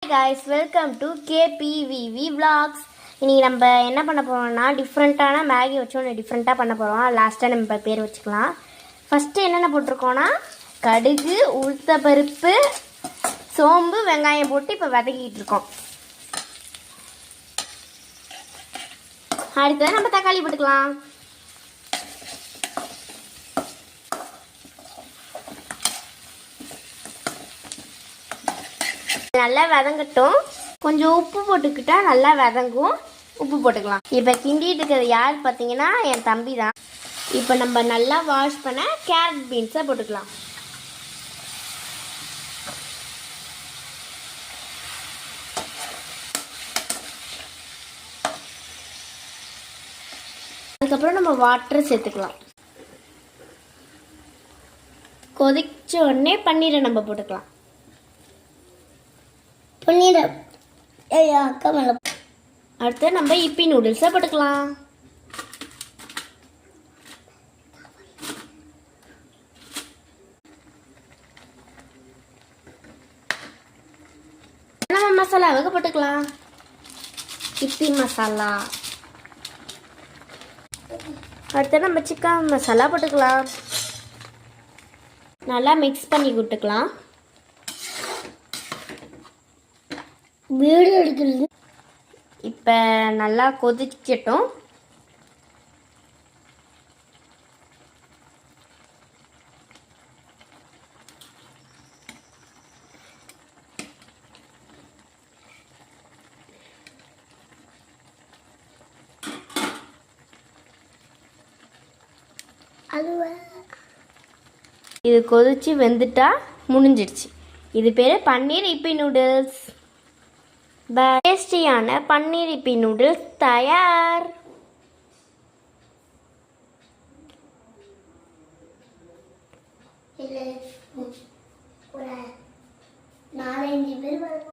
guys, welcome to KPVV vlogs. இன்னைக்கு நம்ம என்ன பண்ண போறோம்னா டிஃபரண்டான மேகி வச்சு ஒன்று டிஃபரண்டா பண்ண போறோம். லாஸ்டா நம்ம பேர் வச்சுக்கலாம். ஃபர்ஸ்ட் என்னென்ன போட்டுருக்கோம்னா கடுகு, உளுத்த பருப்பு, சோம்பு, வெங்காயம் போட்டு இப்போ வதக்கிட்டு இருக்கோம். அடுத்து நம்ம தக்காளி போட்டுக்கலாம். நல்லா வதங்கட்டும். கொஞ்சம் உப்பு போட்டுக்கிட்டா நல்லா வதங்கும். உப்பு போட்டுக்கலாம். இப்போ கிண்டிட்டு இருக்கிறது யார் பார்த்தீங்கன்னா என் தம்பி தான். இப்போ நம்ம நல்லா வாஷ் பண்ண கேரட் பீன்ஸை போட்டுக்கலாம். அதுக்கப்புறம் நம்ம வாட்டர் சேர்த்துக்கலாம். கொதிச்ச உடனே பன்னீரை நம்ம போட்டுக்கலாம். அடுத்து நம்ம இப்பி நூடுல்ஸை போட்டுக்கலாம். நம்ம மசாலாவுக்கு போட்டுக்கலாம். இப்பி மசாலா. அடுத்து நம்ம சிக்கன் மசாலா போட்டுக்கலாம். நல்லா மிக்ஸ் பண்ணி விட்டுக்கலாம். வீடு எடுக்கிறது இப்போ நல்லா கொதிக்கட்டும். இது கொதிச்சு வெந்துட்டா முடிஞ்சிடுச்சு. இது பேர் பன்னீர் இப்பி நூடுல்ஸ். டேஸ்டியான பன்னீர் இப்பி நூடுல்ஸ் தயார். ஒரு 4-5 பேர்